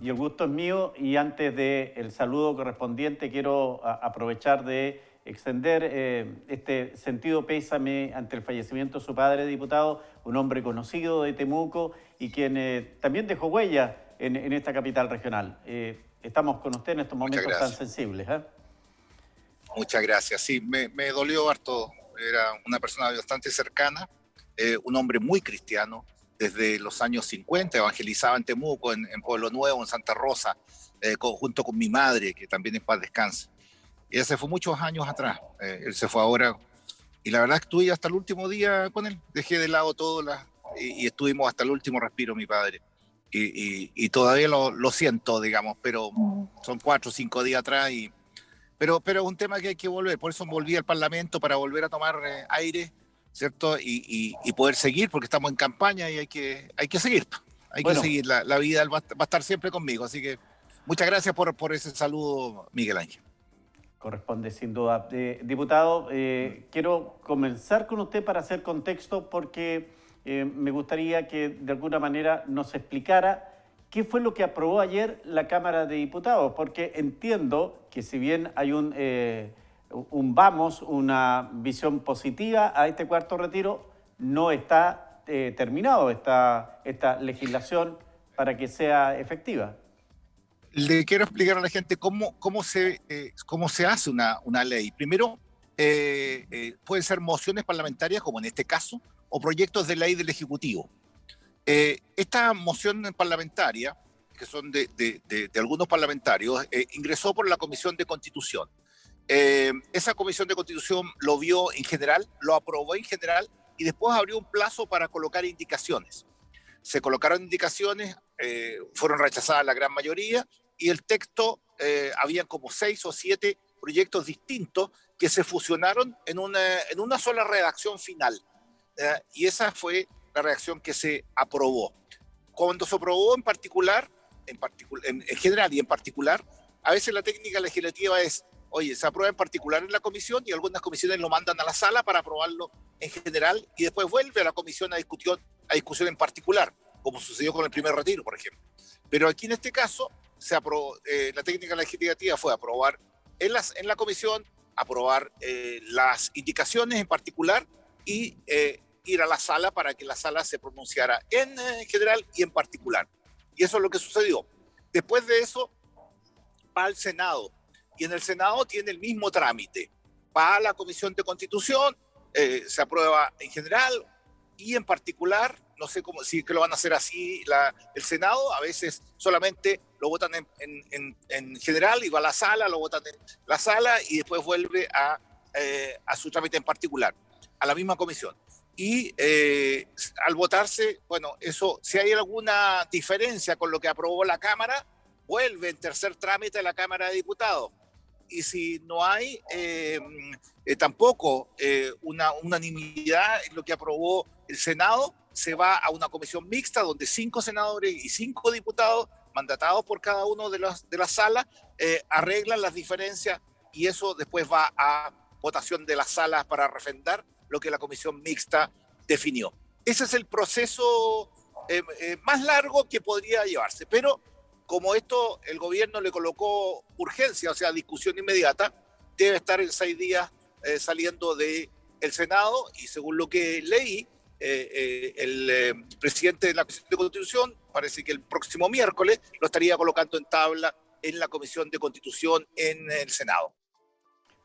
y el gusto es mío. Y antes del saludo correspondiente, quiero aprovechar de extender este sentido pésame ante el fallecimiento de su padre, diputado, un hombre conocido de Temuco y quien también dejó huella en esta capital regional. Estamos con usted en estos Muchas momentos tan gracias. sensibles. Muchas gracias. Sí, me dolió harto. Era una persona bastante cercana, un hombre muy cristiano. Desde los años 50 evangelizaba en Temuco, en Pueblo Nuevo, en Santa Rosa, junto con mi madre, que también en paz descanse. Y ese fue muchos años atrás. Él se fue ahora. Y la verdad es que estuve hasta el último día con él. Dejé de lado todo y estuvimos hasta el último respiro, mi padre. Y todavía lo siento, digamos, pero son 4 o 5 días atrás pero es un tema que hay que volver, por eso volví al Parlamento para volver a tomar aire, ¿cierto? Y poder seguir, porque estamos en campaña y hay que seguir, hay que Bueno, seguir, la vida va a estar siempre conmigo, así que muchas gracias por ese saludo, Miguel Ángel. corresponde sin duda. Diputado, quiero comenzar con usted para hacer contexto porque me gustaría que de alguna manera nos explicara qué fue lo que aprobó ayer la Cámara de Diputados, porque entiendo que si bien hay una visión positiva a este cuarto retiro, no está terminado esta legislación para que sea efectiva. Le quiero explicar a la gente cómo se hace una ley. Primero, pueden ser mociones parlamentarias, como en este caso, o proyectos de ley del Ejecutivo. Esta moción parlamentaria, que son de algunos parlamentarios, ingresó por la Comisión de Constitución. Esa Comisión de Constitución lo vio en general, lo aprobó en general y después abrió un plazo para colocar indicaciones. Se colocaron indicaciones, fueron rechazadas la gran mayoría y el texto, habían como 6 o 7 proyectos distintos que se fusionaron en una sola redacción final. Y esa fue la redacción que se aprobó. Cuando se aprobó en general y en particular, a veces la técnica legislativa es, oye, se aprueba en particular en la comisión y algunas comisiones lo mandan a la sala para aprobarlo en general y después vuelve a la comisión a discusión en particular, como sucedió con el primer retiro, por ejemplo. Pero aquí en este caso, la técnica legislativa fue aprobar en la comisión, aprobar las indicaciones en particular y ir a la sala para que la sala se pronunciara en general y en particular. Y eso es lo que sucedió. Después de eso, va al Senado. Y en el Senado tiene el mismo trámite. Va a la Comisión de Constitución, se aprueba en general y en particular, no sé si que lo van a hacer así el Senado, a veces solamente lo votan en general y va a la sala, lo votan en la sala y después vuelve a su trámite en particular, a la misma comisión. Y al votarse, bueno, eso, si hay alguna diferencia con lo que aprobó la Cámara, vuelve en tercer trámite a la Cámara de Diputados. Y si no hay tampoco una unanimidad en lo que aprobó el Senado, se va a una comisión mixta donde 5 senadores y 5 diputados, mandatados por cada uno de las salas, arreglan las diferencias y eso después va a votación de las salas para refrendar lo que la comisión mixta definió. Ese es el proceso más largo que podría llevarse, pero como esto el gobierno le colocó urgencia, o sea, discusión inmediata, debe estar en 6 días saliendo del Senado y según lo que leí, el presidente de la Comisión de Constitución, parece que el próximo miércoles lo estaría colocando en tabla en la Comisión de Constitución en el Senado.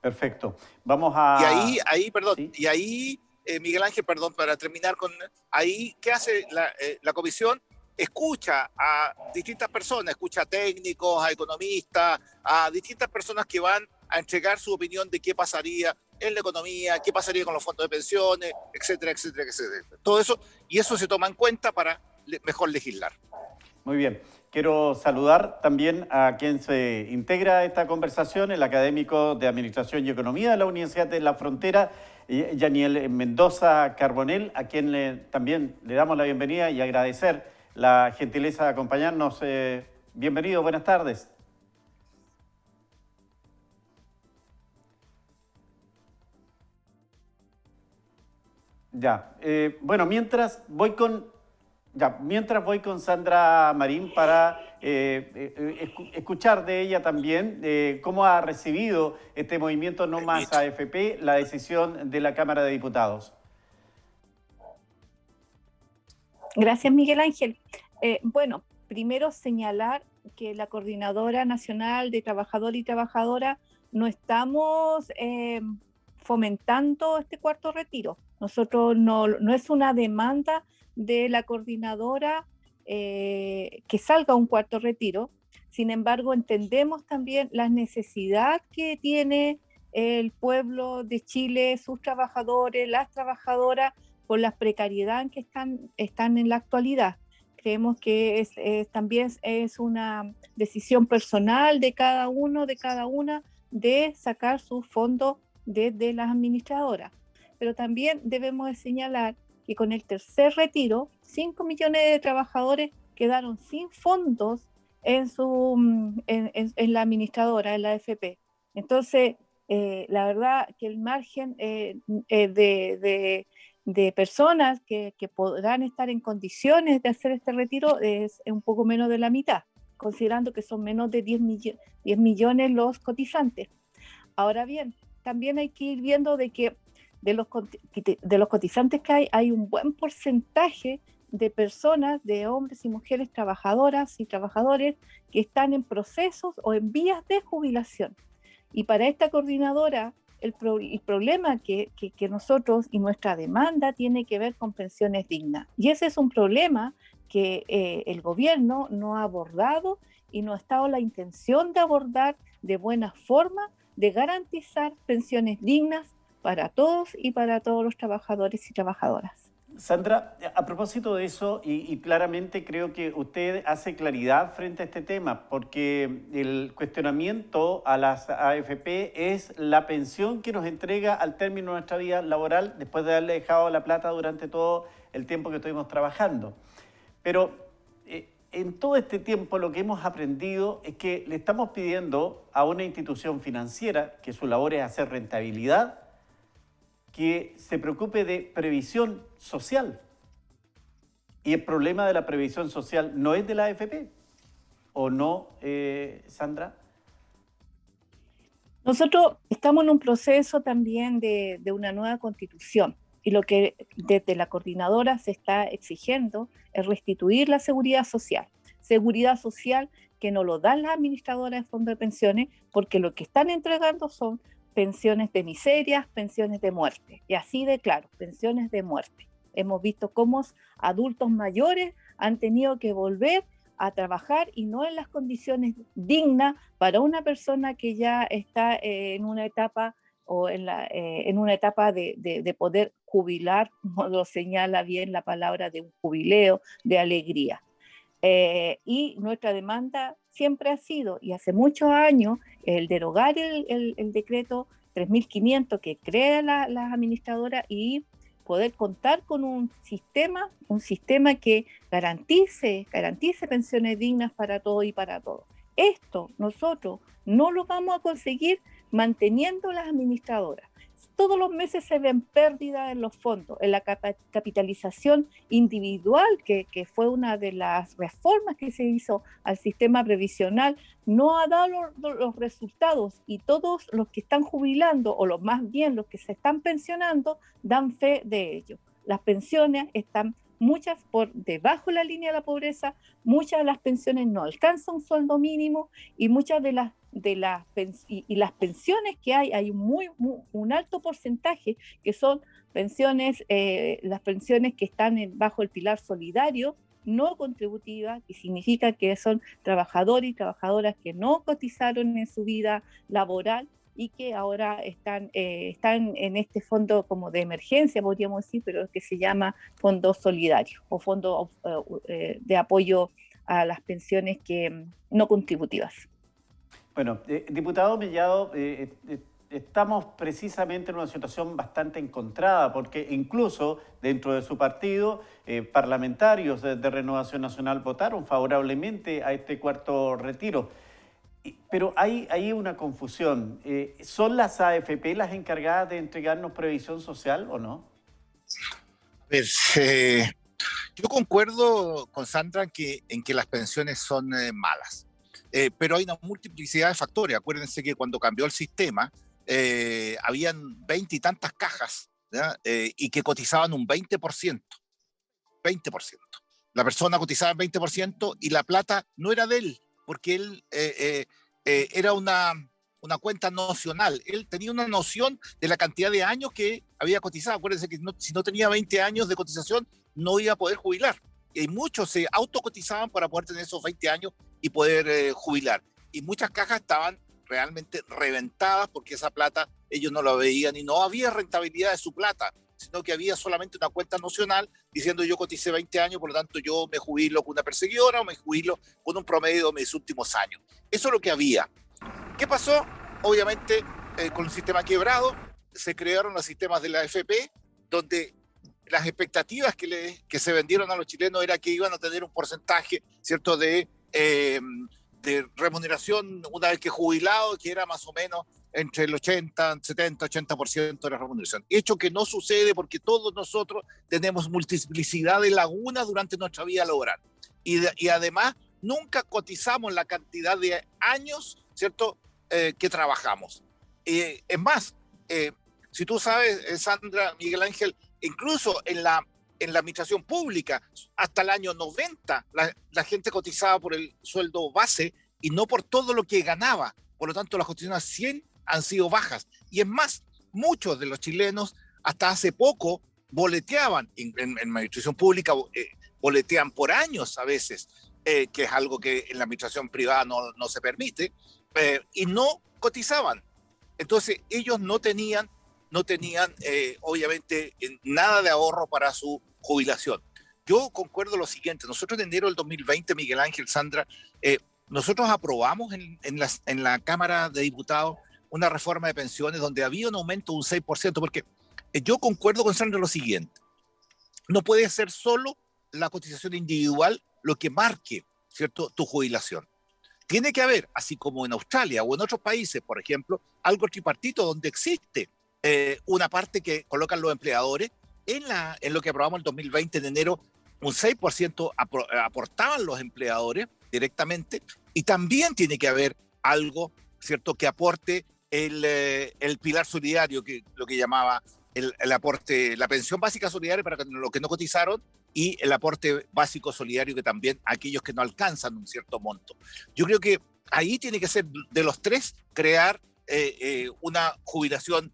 Perfecto. Vamos Y a... perdón, ¿Sí? Miguel Ángel, perdón, para terminar ahí, ¿qué hace la comisión? Escucha a distintas personas, escucha a técnicos, a economistas, a distintas personas que van a entregar su opinión de qué pasaría en la economía, qué pasaría con los fondos de pensiones, etcétera, etcétera, etcétera. Todo eso, y eso se toma en cuenta para mejor legislar. Muy bien. Quiero saludar también a quien se integra a esta conversación, el académico de Administración y Economía de la Universidad de la Frontera, Yaniel Mendoza Carbonell, a quien también le damos la bienvenida y agradecer la gentileza de acompañarnos. Bienvenido, buenas tardes. Ya, bueno, mientras voy con Ya, mientras voy con Sandra Marín para escuchar de ella también cómo ha recibido este movimiento No Más AFP, la decisión de la Cámara de Diputados. Gracias, Miguel Ángel. Bueno, primero señalar que la Coordinadora Nacional de Trabajadores y Trabajadoras no estamos fomentando este cuarto retiro. Nosotros no es una demanda de la coordinadora que salga un cuarto retiro. Sin embargo, entendemos también la necesidad que tiene el pueblo de Chile, sus trabajadores, las trabajadoras, por la precariedad en que están en la actualidad. Creemos que también es una decisión personal de cada uno, de cada una, de sacar sus fondos desde las administradoras. Pero también debemos de señalar que con el tercer retiro, 5 millones de trabajadores quedaron sin fondos en la administradora, en la AFP. Entonces, la verdad que el margen de personas que podrán estar en condiciones de hacer este retiro es un poco menos de la mitad, considerando que son menos de 10 millones los cotizantes. Ahora bien, también hay que ir viendo de que de los cotizantes que hay un buen porcentaje de personas, de hombres y mujeres trabajadoras y trabajadores que están en procesos o en vías de jubilación. Y para esta coordinadora, el problema que nosotros y nuestra demanda tiene que ver con pensiones dignas. Y ese es un problema que el gobierno no ha abordado y no ha estado la intención de abordar de buena forma, de garantizar pensiones dignas para todos y para todos los trabajadores y trabajadoras. Sandra, a propósito de eso, y claramente creo que usted hace claridad frente a este tema, porque el cuestionamiento a las AFP es la pensión que nos entrega al término de nuestra vida laboral después de haberle dejado la plata durante todo el tiempo que estuvimos trabajando. Pero en todo este tiempo lo que hemos aprendido es que le estamos pidiendo a una institución financiera que su labor es hacer rentabilidad, que se preocupe de previsión social. Y el problema de la previsión social no es de la AFP, ¿o no, Sandra? Nosotros estamos en un proceso también de una nueva constitución y lo que desde la coordinadora se está exigiendo es restituir la seguridad social que no lo dan las administradoras de fondos de pensiones porque lo que están entregando son pensiones de miseria, pensiones de muerte, y así de claro, pensiones de muerte. Hemos visto cómo adultos mayores han tenido que volver a trabajar y no en las condiciones dignas para una persona que ya está en una etapa o en una etapa de poder jubilar, como lo señala bien la palabra de un jubileo, de alegría. Y nuestra demanda siempre ha sido, y hace muchos años, el derogar el decreto 3.500 que crea las administradoras y poder contar con un sistema que garantice pensiones dignas para todos y para todos. Esto nosotros no lo vamos a conseguir manteniendo las administradoras. Todos los meses se ven pérdidas en los fondos, en la capitalización individual, que fue una de las reformas que se hizo al sistema previsional, no ha dado los resultados y todos los que están jubilando, o más bien los que se están pensionando, dan fe de ello. Las pensiones están muchas por debajo de la línea de la pobreza, muchas de las pensiones no alcanzan un sueldo mínimo y muchas de las pensiones que hay un alto porcentaje que son pensiones, las pensiones que están bajo el pilar solidario, no contributiva, que significa que son trabajadores y trabajadoras que no cotizaron en su vida laboral y que ahora están en este fondo como de emergencia, podríamos decir, pero que se llama fondo solidario o fondo de apoyo a las pensiones no contributivas. Bueno, diputado Mellado, estamos precisamente en una situación bastante encontrada, porque incluso dentro de su partido, parlamentarios de Renovación Nacional votaron favorablemente a este cuarto retiro. Pero hay una confusión. ¿Son las AFP las encargadas de entregarnos previsión social o no? A ver, Yo concuerdo con Sandra en que las pensiones son malas, pero hay una multiplicidad de factores. Acuérdense que cuando cambió el sistema, habían 20 y tantas cajas, ¿ya? Y que cotizaban un 20%. 20%. La persona cotizaba el 20% y la plata no era de él, porque él era una cuenta nocional. Él tenía una noción de la cantidad de años que había cotizado. Acuérdense que si no tenía 20 años de cotización, no iba a poder jubilar. Y muchos se autocotizaban para poder tener esos 20 años y poder jubilar. Y muchas cajas estaban realmente reventadas porque esa plata ellos no la veían y no había rentabilidad de su plata, sino que había solamente una cuenta nocional diciendo yo coticé 20 años, por lo tanto yo me jubilo con una perseguidora o me jubilo con un promedio de mis últimos años. Eso es lo que había. ¿Qué pasó? Obviamente, con el sistema quebrado, se crearon los sistemas de la AFP, donde las expectativas que se vendieron a los chilenos era que iban a tener un porcentaje, ¿cierto?, de remuneración una vez que jubilado, que era más o menos entre el 80, 70, 80% de la remuneración. Hecho que no sucede porque todos nosotros tenemos multiplicidad de lagunas durante nuestra vida laboral. Y además, nunca cotizamos la cantidad de años, ¿cierto?, que trabajamos. Es más, si tú sabes, Sandra, Miguel Ángel, incluso en la administración pública, hasta el año 90, la gente cotizaba por el sueldo base y no por todo lo que ganaba. Por lo tanto, las cotizaciones 100 han sido bajas. Y es más, muchos de los chilenos hasta hace poco boleteaban en administración pública, boletean por años a veces, que es algo que en la administración privada no se permite, y no cotizaban. Entonces ellos no tenían obviamente nada de ahorro para su jubilación. Yo concuerdo lo siguiente: nosotros en enero del 2020, Miguel Ángel, Sandra, nosotros aprobamos en la Cámara de Diputados una reforma de pensiones donde había un aumento de un 6%, porque yo concuerdo con Sandra lo siguiente: no puede ser solo la cotización individual lo que marque, ¿cierto?, tu jubilación. Tiene que haber, así como en Australia o en otros países, por ejemplo, algo tripartito donde existe una parte que colocan los empleadores. En lo que aprobamos el 2020 en enero, un 6% aportaban los empleadores directamente, y también tiene que haber algo, ¿cierto?, que aporte el pilar solidario, que lo que llamaba el aporte, la pensión básica solidaria para los que no cotizaron, y el aporte básico solidario, que también aquellos que no alcanzan un cierto monto. Yo creo que ahí tiene que ser, de los tres, crear una jubilación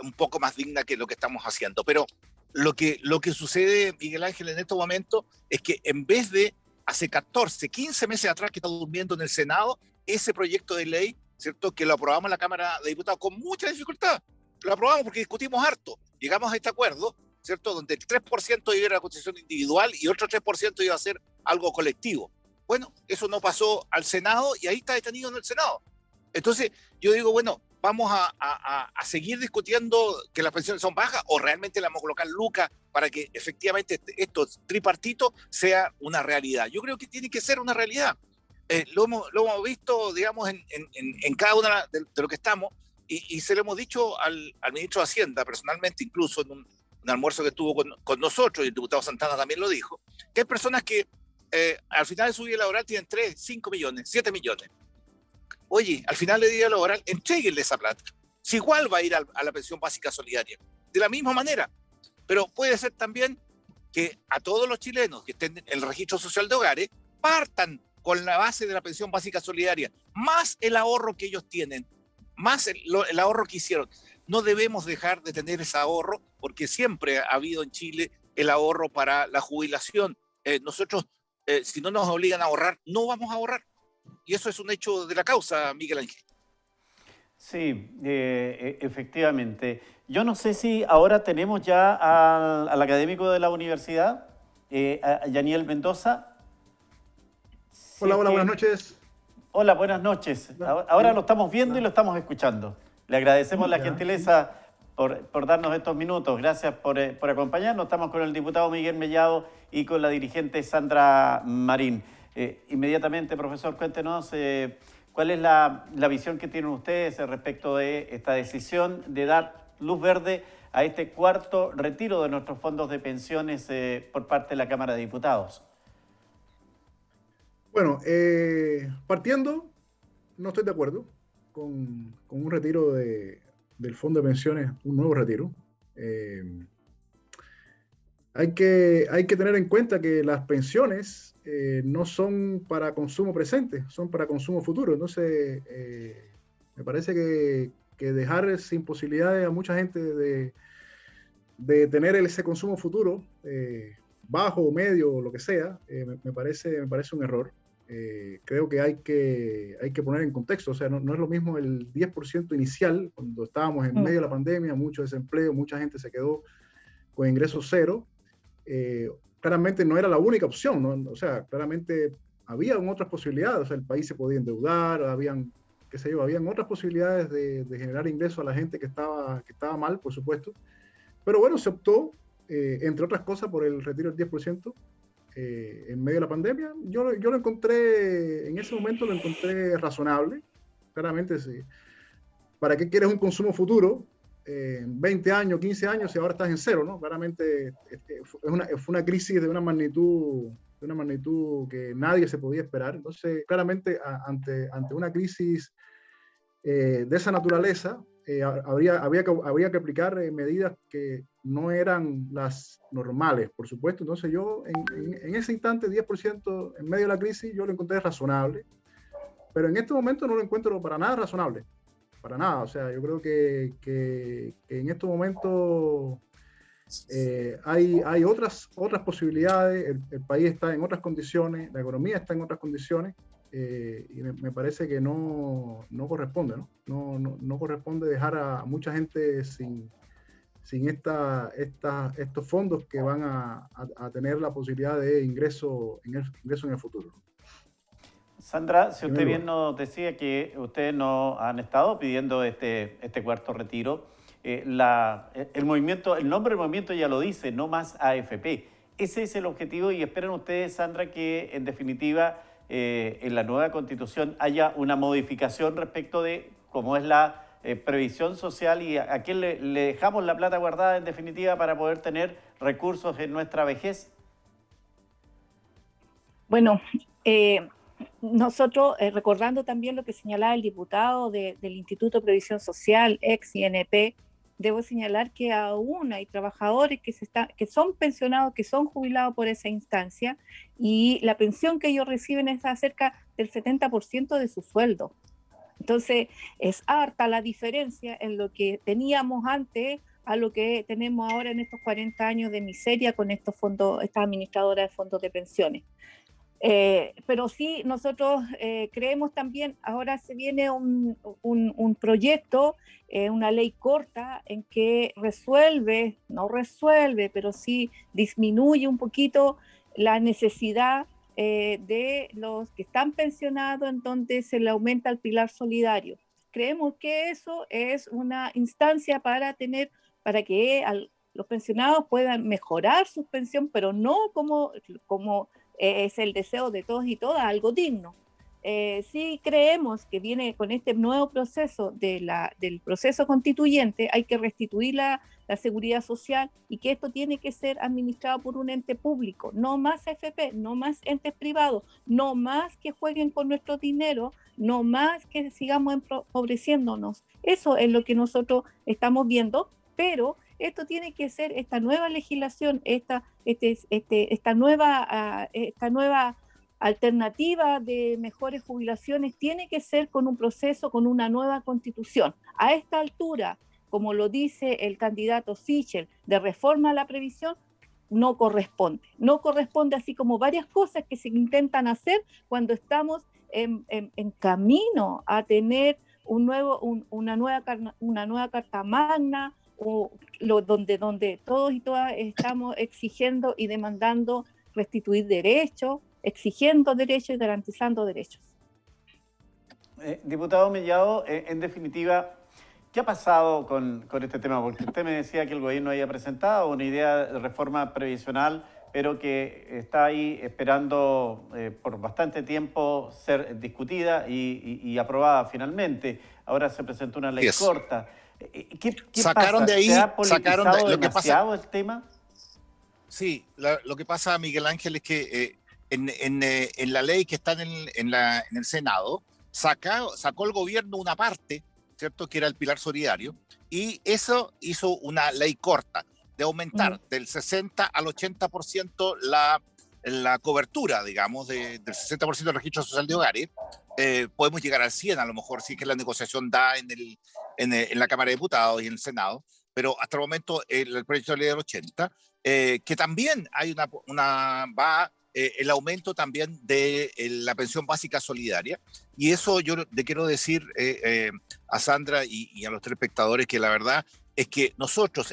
un poco más digna que lo que estamos haciendo. Pero lo que sucede, Miguel Ángel, en estos momentos es que en vez de hace 14, 15 meses atrás que está durmiendo en el Senado, ese proyecto de ley, ¿cierto?, que lo aprobamos en la Cámara de Diputados con mucha dificultad. Lo aprobamos porque discutimos harto. Llegamos a este acuerdo, ¿cierto?, donde el 3% iba a la cotización individual y otro 3% iba a ser algo colectivo. Bueno, eso no pasó al Senado y ahí está detenido en el Senado. Entonces, yo digo, bueno, vamos a seguir discutiendo que las pensiones son bajas, o realmente le vamos a colocar lucas para que efectivamente esto tripartito sea una realidad. Yo creo que tiene que ser una realidad. Lo hemos visto, digamos, en cada una de lo que estamos, y se lo hemos dicho al ministro de Hacienda personalmente, incluso en un almuerzo que estuvo con nosotros, y el diputado Santana también lo dijo, que hay personas que al final de su vida laboral tienen 3, 5 millones, 7 millones. Oye, al final de vida laboral, entréguenle esa plata. Si igual va a ir a la pensión básica solidaria, de la misma manera. Pero puede ser también que a todos los chilenos que estén en el registro social de hogares partan con la base de la pensión básica solidaria, más el ahorro que ellos tienen, más el ahorro que hicieron. No debemos dejar de tener ese ahorro, porque siempre ha habido en Chile el ahorro para la jubilación. Nosotros, si no nos obligan a ahorrar, no vamos a ahorrar. Y eso es un hecho de la causa, Miguel Ángel. Sí, efectivamente. Yo no sé si ahora tenemos ya al académico de la universidad, a Yaniel Mendoza. Hola, hola, buenas noches. Hola, buenas noches. Ahora lo estamos viendo y lo estamos escuchando. Le agradecemos la gentileza por darnos estos minutos. Gracias por acompañarnos. Estamos con el diputado Miguel Mellado y con la dirigente Sandra Marín. Inmediatamente, profesor, cuéntenos cuál es la visión que tienen ustedes respecto de esta decisión de dar luz verde a este cuarto retiro de nuestros fondos de pensiones por parte de la Cámara de Diputados? Bueno, partiendo, no estoy de acuerdo con un retiro del fondo de pensiones, un nuevo retiro. Hay que tener en cuenta que las pensiones no son para consumo presente, son para consumo futuro. Entonces, me parece que dejar sin posibilidades a mucha gente de tener ese consumo futuro, bajo o medio o lo que sea, me parece un error. Creo que hay que poner en contexto, o sea, no es lo mismo el 10% inicial, cuando estábamos en medio de la pandemia, mucho desempleo, mucha gente se quedó con ingresos cero. Claramente no era la única opción, ¿no? O sea, claramente habían otras posibilidades, o sea, el país se podía endeudar, habían otras posibilidades de generar ingresos a la gente que estaba mal, por supuesto, pero bueno, se optó, entre otras cosas, por el retiro del 10%. En medio de la pandemia, yo lo encontré, en ese momento lo encontré razonable. Claramente, sí. ¿Para qué quieres un consumo futuro? 20 años, 15 años y ahora estás en cero, ¿no? Claramente fue una crisis de una magnitud que nadie se podía esperar. Entonces, claramente, ante una crisis de esa naturaleza, habría que aplicar medidas que no eran las normales, por supuesto. Entonces yo, en ese instante, 10% en medio de la crisis, yo lo encontré razonable, pero en este momento no lo encuentro para nada razonable, para nada. O sea, yo creo que en estos momentos hay otras posibilidades, el país está en otras condiciones, la economía está en otras condiciones, y me parece que no corresponde, ¿no? No corresponde dejar a mucha gente sin estos fondos que van a tener la posibilidad de ingreso en el futuro. Sandra, si usted bien nos decía que ustedes no han estado pidiendo este cuarto retiro, el nombre del movimiento ya lo dice, no más AFP. Ese es el objetivo y esperan ustedes, Sandra, que en definitiva en la nueva Constitución haya una modificación respecto de cómo es la previsión social y a quién le dejamos la plata guardada en definitiva para poder tener recursos en nuestra vejez. Bueno, nosotros, recordando también lo que señalaba el diputado del Instituto de Previsión Social, ex INP, debo señalar que aún hay trabajadores que son pensionados, que son jubilados por esa instancia, y la pensión que ellos reciben es cerca del 70% de su sueldo. Entonces, es harta la diferencia en lo que teníamos antes a lo que tenemos ahora en estos 40 años de miseria con estas administradoras de fondos de pensiones. Pero sí, nosotros creemos también, ahora se viene un proyecto, una ley corta en que no resuelve, pero sí disminuye un poquito la necesidad de los que están pensionados, en donde se le aumenta el pilar solidario. Creemos que eso es una instancia para que los pensionados puedan mejorar su pensión, pero no como es el deseo de todos y todas, algo digno. Sí creemos que viene con este nuevo proceso del proceso constituyente, hay que restituir la seguridad social y que esto tiene que ser administrado por un ente público, no más AFP, no más entes privados, no más que jueguen con nuestro dinero, no más que sigamos empobreciéndonos. Eso es lo que nosotros estamos viendo, pero esto tiene que ser, esta nueva legislación, esta nueva alternativa de mejores jubilaciones tiene que ser con un proceso, con una nueva constitución. A esta altura, como lo dice el candidato Sichel, de reforma a la previsión, no corresponde, así como varias cosas que se intentan hacer cuando estamos en camino a tener una nueva Carta Magna, donde todos y todas estamos exigiendo y demandando restituir derechos, exigiendo derechos y garantizando derechos. Diputado Mellado, en definitiva, ¿qué ha pasado con este tema? Porque usted me decía que el gobierno había presentado una idea de reforma previsional, pero que está ahí esperando por bastante tiempo ser discutida y aprobada finalmente. Ahora se presentó una ley corta. ¿Qué Sacaron pasa? de ahí, ¿Se ha politizado lo que pasa. demasiado el tema? Sí, lo que pasa, Miguel Ángel, es que en la ley que está en el Senado, sacó el gobierno una parte, ¿cierto?, que era el pilar solidario, y eso hizo una ley corta de aumentar del 60 al 80% la cobertura, digamos, del 60% del registro social de hogares. Podemos llegar al 100 a lo mejor, si es que la negociación da en la Cámara de Diputados y en el Senado, pero hasta el momento el proyecto de ley del 80, que también hay el aumento también de la pensión básica solidaria. Y eso yo le quiero decir a Sandra y a los telespectadores que la verdad es que nosotros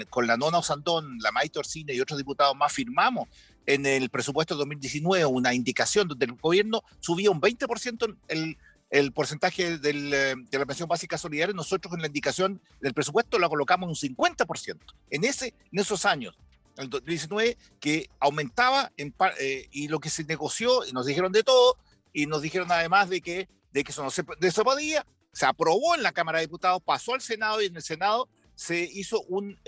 con la Nona Osandón, la Maite Orsini y otros diputados más firmamos en el presupuesto de 2019 una indicación donde el gobierno subía un 20% el porcentaje de la pensión básica solidaria. Nosotros en la indicación del presupuesto la colocamos un 50% en esos años, el 2019, que aumentaba y lo que se negoció, y nos dijeron de todo, y nos dijeron además de que eso no se podía. Se aprobó en la Cámara de Diputados, pasó al Senado y en el Senado se hizo un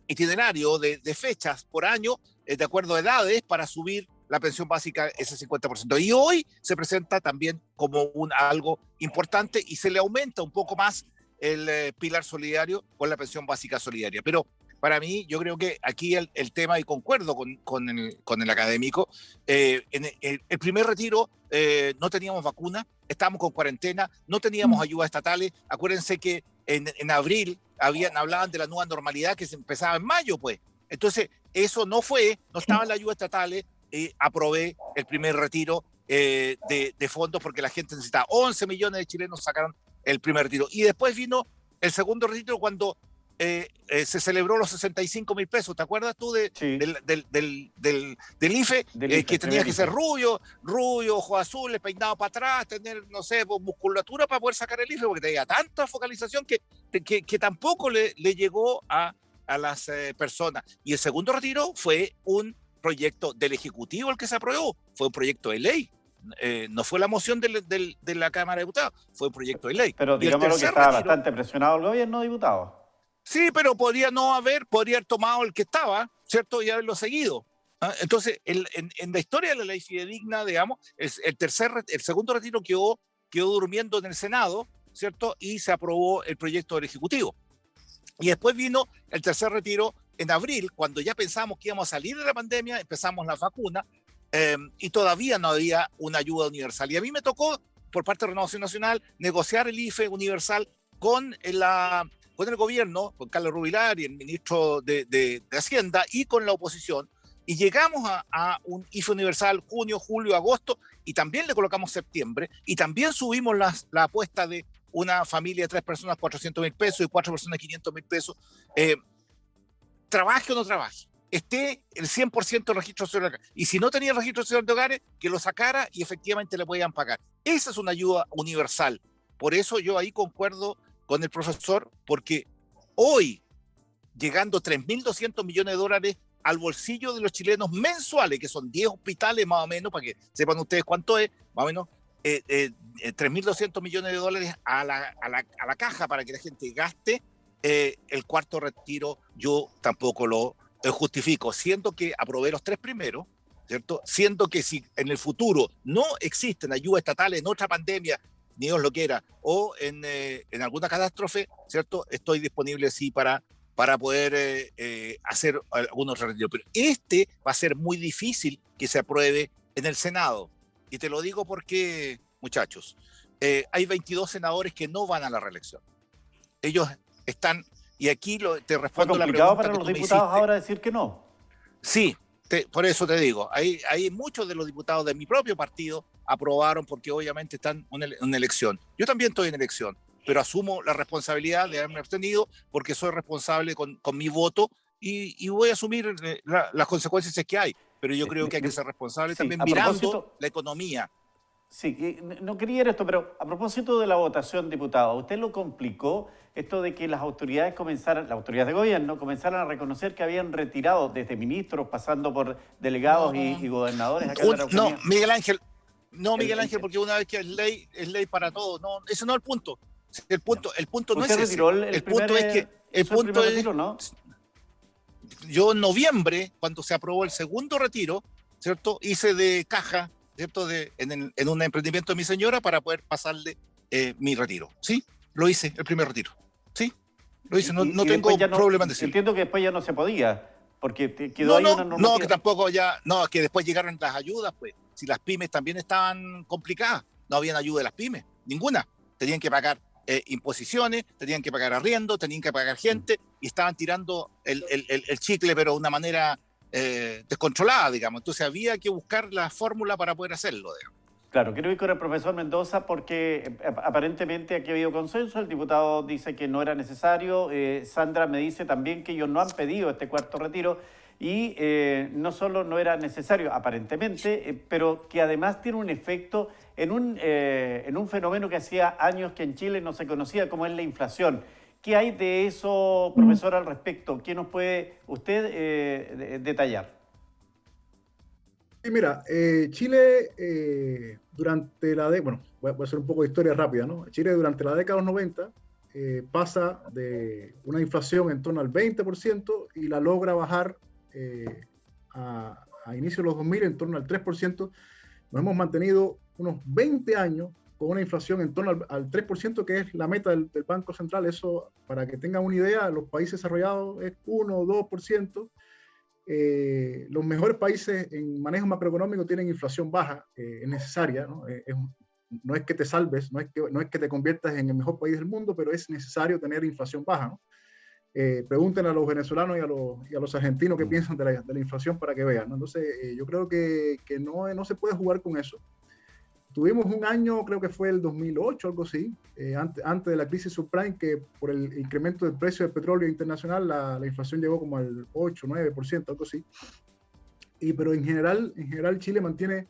itinerario de fechas por año, de acuerdo a edades, para subir la pensión básica ese 50%. Y hoy se presenta también como algo importante y se le aumenta un poco más el pilar solidario con la pensión básica solidaria. Pero para mí, yo creo que aquí el tema, y concuerdo con el académico, en el primer retiro no teníamos vacuna, estábamos con cuarentena, no teníamos ayudas estatales. Acuérdense que en abril hablaban de la nueva normalidad que se empezaba en mayo, pues. Entonces, eso no estaban las ayudas estatales. Aprobé el primer retiro de fondos porque la gente necesitaba. 11 millones de chilenos sacaron el primer retiro. Y después vino el segundo retiro cuando se celebró los 65.000 pesos. ¿Te acuerdas tú Sí. del IFE? Que tenía que ser rubio, ojos azules, peinado para atrás, tener, no sé, musculatura para poder sacar el IFE, porque tenía tanta focalización que tampoco le llegó a las personas. Y el segundo retiro fue un proyecto del Ejecutivo el que se aprobó, fue un proyecto de ley. No fue la moción de la Cámara de Diputados, fue un proyecto de ley. Pero digamos que estaba bastante presionado el gobierno, diputado. Sí, pero podría haber tomado el que estaba, ¿cierto? Y haberlo seguido. Entonces, en la historia de la ley fidedigna, digamos, el segundo retiro quedó durmiendo en el Senado, ¿cierto? Y se aprobó el proyecto del Ejecutivo. Y después vino el tercer retiro en abril, cuando ya pensamos que íbamos a salir de la pandemia, empezamos las vacunas, y todavía no había una ayuda universal. Y a mí me tocó, por parte de Renovación Nacional, negociar el IFE universal con el gobierno, con Carlos Rubilar y el ministro de Hacienda, y con la oposición, y llegamos a un IFE universal junio, julio, agosto, y también le colocamos septiembre, y también subimos la apuesta de una familia de 3 personas, 400.000 pesos, y 4 personas, 500.000 pesos. Trabaje o no trabaje, esté el 100% del registro social de hogares. Y si no tenía el registro social de hogares, que lo sacara y efectivamente le podían pagar. Esa es una ayuda universal. Por eso yo ahí concuerdo con el profesor, porque hoy, llegando 3.200 millones de dólares al bolsillo de los chilenos mensuales, que son 10 hospitales más o menos, para que sepan ustedes cuánto es, más o menos, 3.200 millones de dólares a la caja para que la gente gaste, el cuarto retiro yo tampoco lo justifico, siendo que aprobé los 3 primeros, ¿cierto? Siendo que si en el futuro no existen ayudas estatales en otra pandemia, ni Dios lo quiera, o en alguna catástrofe, ¿cierto? Estoy disponible sí para poder hacer algunos retiros. Pero va a ser muy difícil que se apruebe en el Senado. Y te lo digo porque, muchachos, hay 22 senadores que no van a la reelección. Ellos están, y aquí te respondo la pregunta. ¿Fue complicado para los diputados ahora decir que no? Sí, por eso te digo, hay muchos de los diputados de mi propio partido aprobaron porque obviamente están en elección. Yo también estoy en elección, pero asumo la responsabilidad de haberme abstenido porque soy responsable con mi voto y voy a asumir las consecuencias que hay. Pero yo creo que hay que ser responsable también mirando la economía. Sí, no quería ir esto, pero a propósito de la votación, diputado, ¿usted lo complicó esto de que las autoridades de gobierno comenzaran a reconocer que habían retirado desde ministros, pasando por delegados y gobernadores acá en la Araucanía? No, Miguel Ángel, porque una vez que es ley para todos. No, ese no es el punto. El punto no es ese. retiró El punto es que el punto es, retiro, ¿no? Yo en noviembre, cuando se aprobó el segundo retiro, ¿cierto? Hice de caja, ¿cierto? En un emprendimiento de mi señora para poder pasarle mi retiro. ¿Sí? Lo hice, el primer retiro. ¿Sí? Lo hice, no tengo problema en decirlo. Entiendo que después ya no se podía, porque quedó ahí una normativa. No, que tampoco que después llegaron las ayudas, pues. Si las pymes también estaban complicadas, no habían ayuda de las pymes, ninguna. Tenían que pagar imposiciones, tenían que pagar arriendo, tenían que pagar gente, y estaban tirando el chicle, pero de una manera descontrolada, digamos. Entonces había que buscar la fórmula para poder hacerlo, digamos. Claro, quiero ir con el profesor Mendoza porque aparentemente aquí ha habido consenso, el diputado dice que no era necesario, Sandra me dice también que ellos no han pedido este cuarto retiro y no solo no era necesario aparentemente, pero que además tiene un efecto en un fenómeno que hacía años que en Chile no se conocía, como es la inflación. ¿Qué hay de eso, profesor, al respecto? ¿Qué nos puede usted detallar? Sí, mira, Chile durante la década, bueno, voy a hacer un poco de historia rápida, ¿no? Chile durante la década de los 90 pasa de una inflación en torno al 20% y la logra bajar a inicio de los 2000 en torno al 3%. Nos hemos mantenido unos 20 años con una inflación en torno al 3%, que es la meta del Banco Central. Eso, para que tengan una idea, los países desarrollados es 1 o 2%. Los mejores países en manejo macroeconómico tienen inflación baja, es necesaria, ¿no? No es que te salves, no es que te conviertas en el mejor país del mundo, pero es necesario tener inflación baja, ¿no? Pregunten a los venezolanos y a los argentinos qué piensan de la inflación para que vean, ¿no? Entonces, yo creo que no se puede jugar con eso. Tuvimos un año, creo que fue el 2008, algo así, antes de la crisis subprime, que por el incremento del precio del petróleo internacional, la inflación llegó como al 8, 9%, algo así. Pero en general Chile mantiene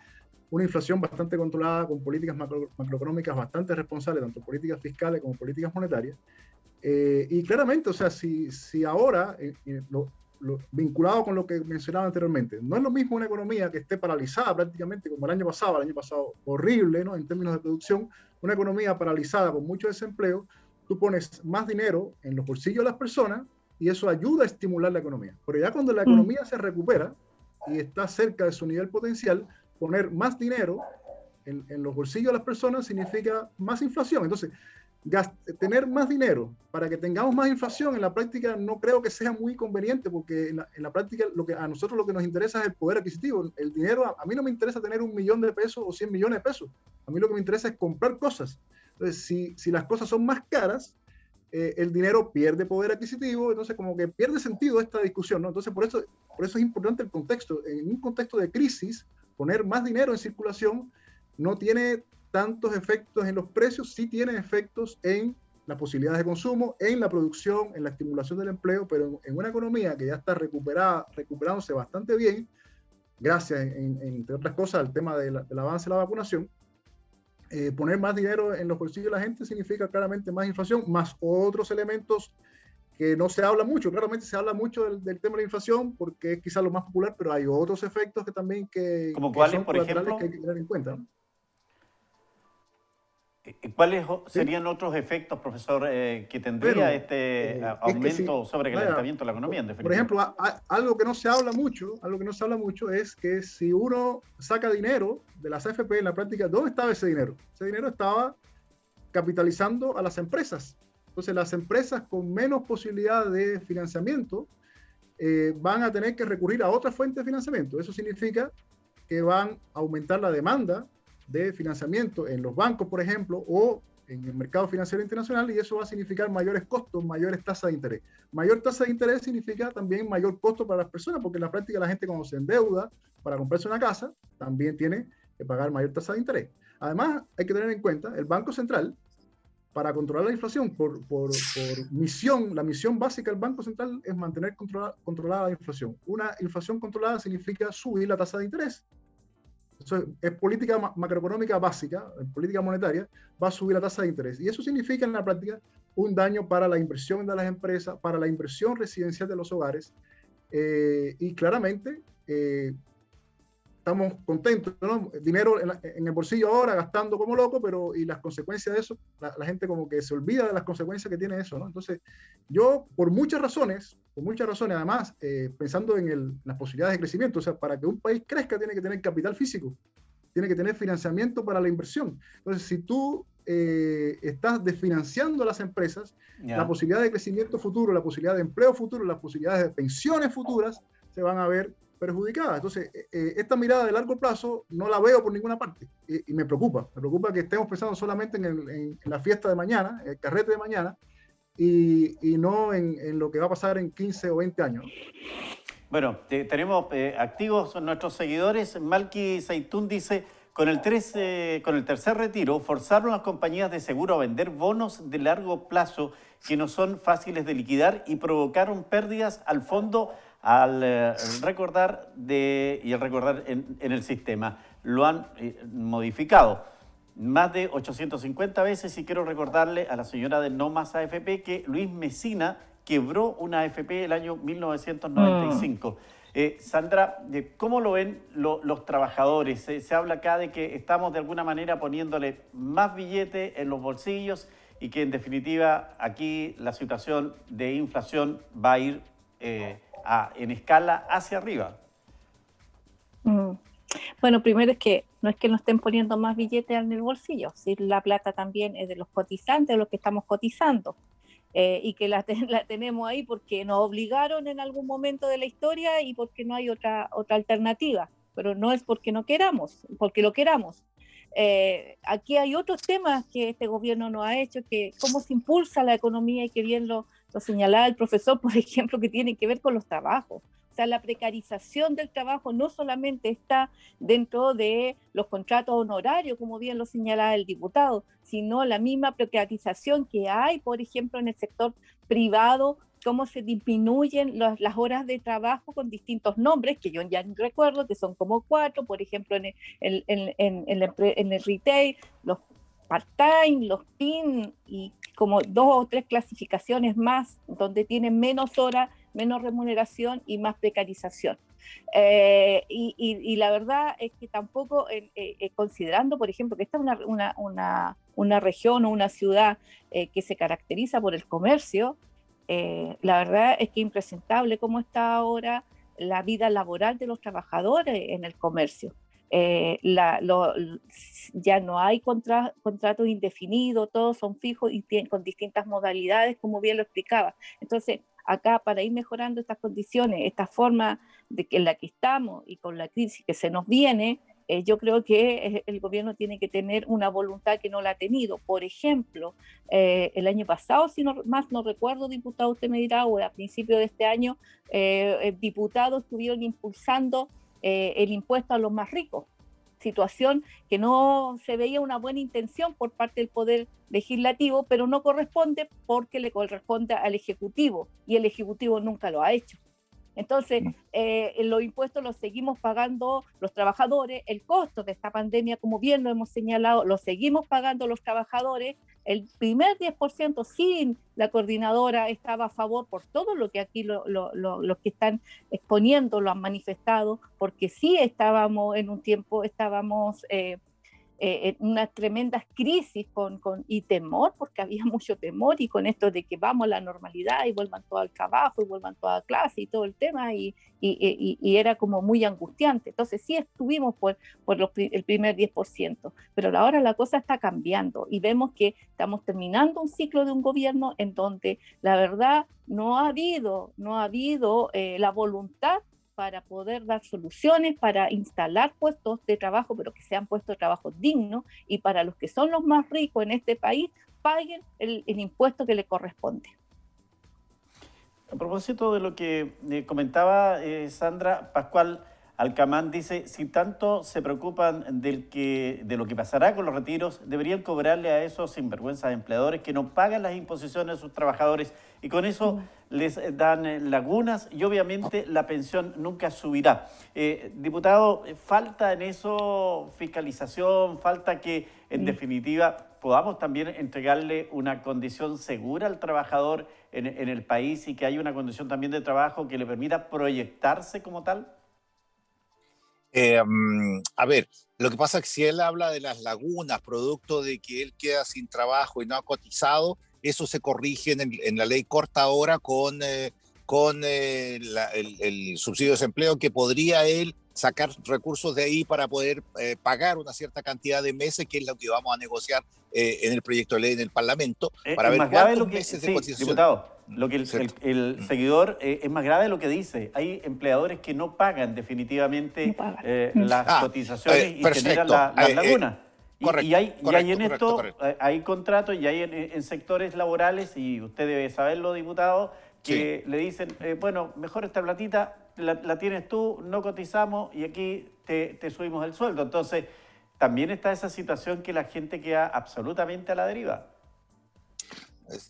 una inflación bastante controlada, con políticas macroeconómicas bastante responsables, tanto políticas fiscales como políticas monetarias. Y claramente, o sea, si ahora, vinculado con lo que mencionaba anteriormente, no es lo mismo una economía que esté paralizada prácticamente como el año pasado horrible, ¿no? En términos de producción, una economía paralizada con mucho desempleo, tú pones más dinero en los bolsillos de las personas y eso ayuda a estimular la economía. Pero ya cuando la economía se recupera y está cerca de su nivel potencial, poner más dinero en los bolsillos de las personas significa más inflación. Entonces, tener más dinero para que tengamos más inflación en la práctica no creo que sea muy conveniente, porque en la práctica a nosotros lo que nos interesa es el poder adquisitivo. El dinero, a mí no me interesa tener 1 millón de pesos o 100 millones de pesos. A mí lo que me interesa es comprar cosas. Entonces, si las cosas son más caras, el dinero pierde poder adquisitivo, entonces como que pierde sentido esta discusión, ¿no? Entonces por eso es importante el contexto. En un contexto de crisis, poner más dinero en circulación no tiene tantos efectos en los precios, sí tiene efectos en las posibilidades de consumo, en la producción, en la estimulación del empleo, pero en una economía que ya está recuperándose bastante bien, gracias, entre otras cosas, al tema del avance de la vacunación, poner más dinero en los bolsillos de la gente significa claramente más inflación, más otros elementos que no se habla mucho. Claramente se habla mucho del tema de la inflación porque es quizás lo más popular, pero hay otros efectos que también ¿Como cuáles, son por ejemplo? que hay que tener en cuenta, ¿no? ¿Cuáles serían otros efectos, profesor, que tendría este aumento sobre el calentamiento de la economía, en definitiva? Por ejemplo, algo que no se habla mucho es que si uno saca dinero de las AFP en la práctica, ¿dónde estaba ese dinero? Ese dinero estaba capitalizando a las empresas. Entonces, las empresas con menos posibilidad de financiamiento van a tener que recurrir a otra fuente de financiamiento. Eso significa que van a aumentar la demanda de financiamiento en los bancos, por ejemplo, o en el mercado financiero internacional, y eso va a significar mayores costos, mayores tasas de interés. Mayor tasa de interés significa también mayor costo para las personas, porque en la práctica la gente cuando se endeuda para comprarse una casa, también tiene que pagar mayor tasa de interés. Además, hay que tener en cuenta, el Banco Central, para controlar la inflación, por misión, la misión básica del Banco Central es mantener controlada la inflación. Una inflación controlada significa subir la tasa de interés. Eso es política macroeconómica básica, en política monetaria, va a subir la tasa de interés. Y eso significa en la práctica un daño para la inversión de las empresas, para la inversión residencial de los hogares. Y claramente, estamos contentos, ¿no? Dinero en el bolsillo ahora, gastando como loco, pero y las consecuencias de eso, la gente como que se olvida de las consecuencias que tiene eso, ¿no? Entonces, yo, por muchas razones, además, pensando en las posibilidades de crecimiento, o sea, para que un país crezca tiene que tener capital físico, tiene que tener financiamiento para la inversión. Entonces, si tú estás desfinanciando a las empresas, la posibilidad de crecimiento futuro, la posibilidad de empleo futuro, las posibilidades de pensiones futuras se van a ver perjudicadas. Entonces, esta mirada de largo plazo no la veo por ninguna parte y me preocupa que estemos pensando solamente en la fiesta de mañana, el carrete de mañana, y no en lo que va a pasar en 15 o 20 años. Bueno, tenemos activos nuestros seguidores. Malky Zaitún dice, con el tercer retiro, forzaron a las compañías de seguro a vender bonos de largo plazo que no son fáciles de liquidar y provocaron pérdidas al fondo al recordar en el sistema. Lo han modificado más de 850 veces y quiero recordarle a la señora de No Más AFP que Luis Mesina quebró una AFP el año 1995. Sandra, ¿cómo lo ven los trabajadores? Se habla acá de que estamos de alguna manera poniéndole más billete en los bolsillos y que en definitiva aquí la situación de inflación va a ir en escala hacia arriba. Bueno, primero es que no estén poniendo más billetes en el bolsillo, si la plata también es de los cotizantes, de los que estamos cotizando. Y que la tenemos ahí porque nos obligaron en algún momento de la historia y porque no hay otra alternativa, pero no es porque no queramos, porque lo queramos. Aquí hay otros temas que este gobierno no ha hecho, que cómo se impulsa la economía y que bien lo señalaba el profesor, por ejemplo, que tienen que ver con los trabajos. O sea, la precarización del trabajo no solamente está dentro de los contratos honorarios, como bien lo señalaba el diputado, sino la misma precarización que hay, por ejemplo, en el sector privado, cómo se disminuyen las horas de trabajo con distintos nombres, que yo ya no recuerdo, que son como 4, por ejemplo, en el retail, los part-time, los PIN y como 2 o 3 clasificaciones más, donde tienen menos horas, menos remuneración y más precarización. Y la verdad es que tampoco, considerando, por ejemplo, que esta es una región o una ciudad que se caracteriza por el comercio, la verdad es que es impresentable cómo está ahora la vida laboral de los trabajadores en el comercio. Ya no hay contratos indefinidos, todos son fijos y con distintas modalidades, como bien lo explicaba. Entonces, acá para ir mejorando estas condiciones, esta forma en la que estamos y con la crisis que se nos viene, yo creo que el gobierno tiene que tener una voluntad que no la ha tenido. Por ejemplo, el año pasado, si no recuerdo, diputado, usted me dirá, o a principios de este año, diputados estuvieron impulsando el impuesto a los más ricos, situación que no se veía una buena intención por parte del Poder Legislativo, pero no corresponde porque le corresponde al Ejecutivo y el Ejecutivo nunca lo ha hecho. Entonces, los impuestos los seguimos pagando los trabajadores, el costo de esta pandemia, como bien lo hemos señalado, lo seguimos pagando los trabajadores. El primer 10% sin la coordinadora estaba a favor por todo lo que aquí los que están exponiendo lo han manifestado, porque sí estábamos en un tiempo, en unas tremendas crisis y temor, porque había mucho temor, y con esto de que vamos a la normalidad y vuelvan todos al trabajo y vuelvan todas a clase y todo el tema, y era como muy angustiante. Entonces sí estuvimos por el primer 10%, pero ahora la cosa está cambiando y vemos que estamos terminando un ciclo de un gobierno en donde la verdad no ha habido la voluntad para poder dar soluciones, para instalar puestos de trabajo, pero que sean puestos de trabajo dignos, y para los que son los más ricos en este país, paguen el impuesto que le corresponde. A propósito de lo que comentaba Sandra, Pascual Alcamán dice, si tanto se preocupan de lo que pasará con los retiros, deberían cobrarle a esos sinvergüenzas empleadores que no pagan las imposiciones de sus trabajadores y con eso les dan lagunas y obviamente la pensión nunca subirá. Diputado, falta en eso fiscalización, falta que en definitiva podamos también entregarle una condición segura al trabajador en el país y que haya una condición también de trabajo que le permita proyectarse como tal. A ver, lo que pasa es que si él habla de las lagunas, producto de que él queda sin trabajo y no ha cotizado, eso se corrige en la ley corta ahora con el subsidio de desempleo, que podría él sacar recursos de ahí para poder pagar una cierta cantidad de meses, que es lo que vamos a negociar en el proyecto de ley en el Parlamento, para Es ver más grave cuántos lo que, meses de sí, cotización. diputado, lo que ¿Cierto? el seguidor es más grave de lo que dice. Hay empleadores que no pagan definitivamente No pagan. las cotizaciones y generan perfecto. las lagunas. Correcto, Y hay correcto, en correcto, esto, correcto. hay contratos y hay en sectores laborales, y usted debe saberlo, diputado, que le dicen, bueno, mejor esta platita la tienes tú, no cotizamos y aquí te subimos el sueldo. Entonces, también está esa situación que la gente queda absolutamente a la deriva.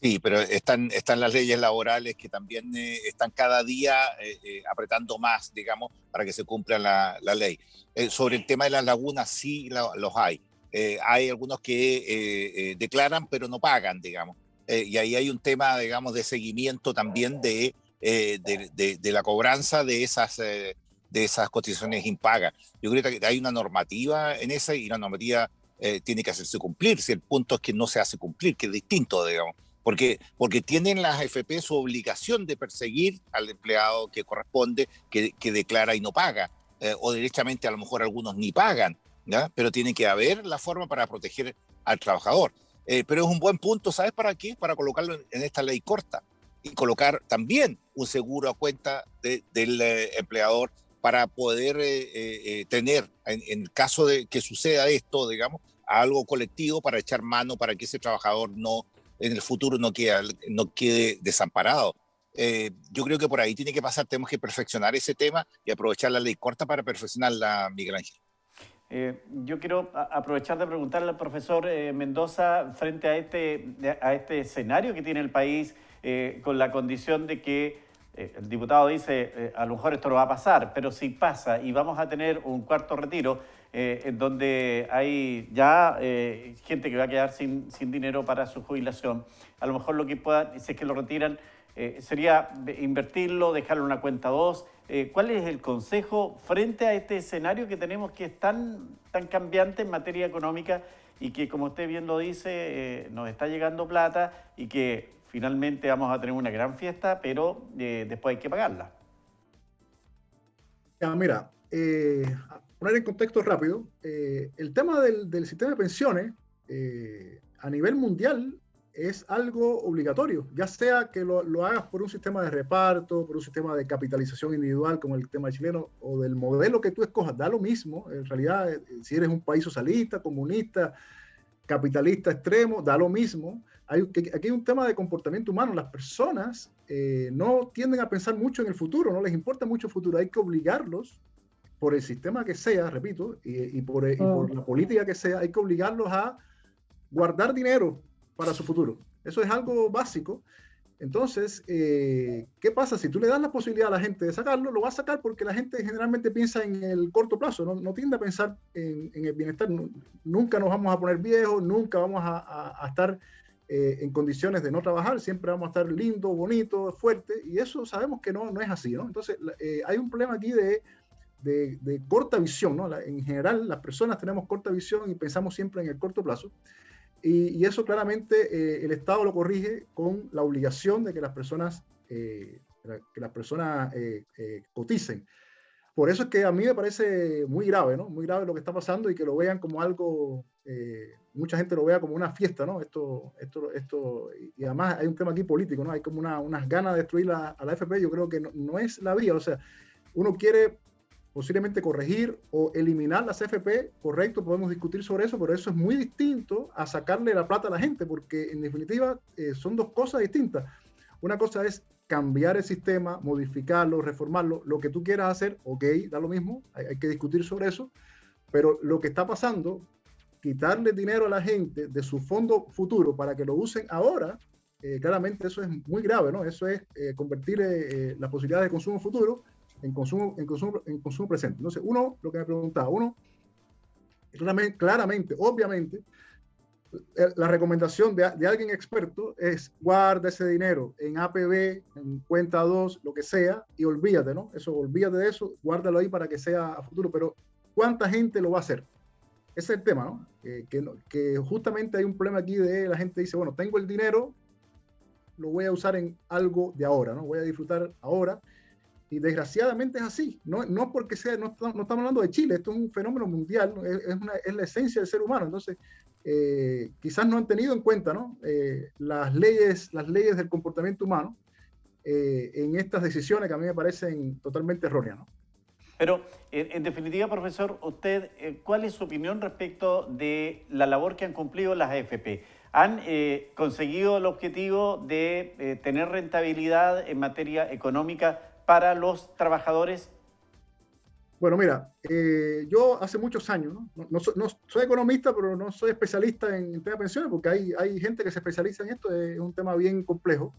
Sí, pero están las leyes laborales que también están cada día apretando más, digamos, para que se cumpla la ley. Sobre el tema de las lagunas, sí los hay. Hay algunos que declaran pero no pagan, digamos. Y ahí hay un tema, digamos, de seguimiento también de la cobranza de esas cotizaciones impagas. Yo creo que hay una normativa en esa, y la normativa tiene que hacerse cumplir. Si el punto es que no se hace cumplir, que es distinto, digamos. Porque tienen las AFP su obligación de perseguir al empleado que corresponde, que declara y no paga, o derechamente a lo mejor algunos ni pagan, ¿ya? Pero tiene que haber la forma para proteger al trabajador. Pero es un buen punto, ¿sabes para qué? Para colocarlo en esta ley corta y colocar también un seguro a cuenta del empleador, para poder tener, en el caso de que suceda esto, digamos, algo colectivo para echar mano, para que ese trabajador en el futuro no quede desamparado. Yo creo que por ahí tiene que pasar. Tenemos que perfeccionar ese tema y aprovechar la ley corta para perfeccionarla, Miguel Ángel. Yo quiero aprovechar de preguntarle al profesor Mendoza, frente a este escenario que tiene el país, con la condición de que el diputado dice, a lo mejor esto no va a pasar, pero si pasa y vamos a tener un cuarto retiro, en donde hay ya gente que va a quedar sin dinero para su jubilación, a lo mejor lo que puedan, si es que lo retiran, sería invertirlo, dejarlo en una cuenta 2. ¿Cuál es el consejo frente a este escenario que tenemos, que es tan cambiante en materia económica y que, como usted bien lo dice, nos está llegando plata y que finalmente vamos a tener una gran fiesta, pero después hay que pagarla? Ya, mira, poner en contexto rápido, el tema del sistema de pensiones a nivel mundial es algo obligatorio, ya sea que lo hagas por un sistema de reparto, por un sistema de capitalización individual como el tema chileno, o del modelo que tú escojas, da lo mismo. En realidad, si eres un país socialista, comunista, capitalista extremo, da lo mismo. Aquí hay un tema de comportamiento humano. Las personas no tienden a pensar mucho en el futuro, no les importa mucho el futuro. Hay que obligarlos, por el sistema que sea, repito, y por la política que sea, hay que obligarlos a guardar dinero para su futuro. Eso es algo básico. Entonces, ¿qué pasa? Si tú le das la posibilidad a la gente de sacarlo, lo va a sacar, porque la gente generalmente piensa en el corto plazo, no tiende a pensar en el bienestar. Nunca nos vamos a poner viejos, nunca vamos a estar en condiciones de no trabajar, siempre vamos a estar lindos, bonitos, fuertes, y eso sabemos que no es así, ¿no? Entonces, hay un problema aquí de corta visión, ¿no? En general, las personas tenemos corta visión y pensamos siempre en el corto plazo. Y eso claramente el Estado lo corrige con la obligación de que las personas, coticen. Por eso es que a mí me parece muy grave, ¿no? Muy grave lo que está pasando, y que lo vean como algo, mucha gente lo vea como una fiesta, ¿no? Y además hay un tema aquí político, ¿no? Hay como unas ganas de destruir a la AFP. Yo creo que no es la vía. O sea, uno quiere posiblemente corregir o eliminar las AFP, correcto, podemos discutir sobre eso, pero eso es muy distinto a sacarle la plata a la gente, porque en definitiva son dos cosas distintas. Una cosa es cambiar el sistema, modificarlo, reformarlo, lo que tú quieras hacer, ok, da lo mismo, hay que discutir sobre eso, pero lo que está pasando, quitarle dinero a la gente de su fondo futuro para que lo usen ahora, claramente eso es muy grave, ¿no? Eso es convertir la posibilidad de consumo futuro en consumo presente. Entonces, lo que me preguntaba, claramente, obviamente, la recomendación de alguien experto es: guarda ese dinero en APB, en cuenta 2, lo que sea, y olvídate, ¿no? Olvídate de eso, guárdalo ahí para que sea a futuro. Pero ¿cuánta gente lo va a hacer? Ese es el tema, ¿no? Que justamente hay un problema aquí de la gente dice, bueno, tengo el dinero, lo voy a usar en algo de ahora, ¿no? Voy a disfrutar ahora. Y desgraciadamente es así, no porque sea, no estamos hablando de Chile, esto es un fenómeno mundial, ¿no? Es la esencia del ser humano. Entonces, quizás no han tenido en cuenta, ¿no? Las leyes del comportamiento humano en estas decisiones que a mí me parecen totalmente erróneas, ¿no? Pero, en definitiva, profesor, usted, ¿cuál es su opinión respecto de la labor que han cumplido las AFP? ¿Han conseguido el objetivo de tener rentabilidad en materia económica para los trabajadores? Bueno, mira, yo hace muchos años, no soy economista, pero no soy especialista en tema de pensiones, porque hay gente que se especializa en esto, es un tema bien complejo,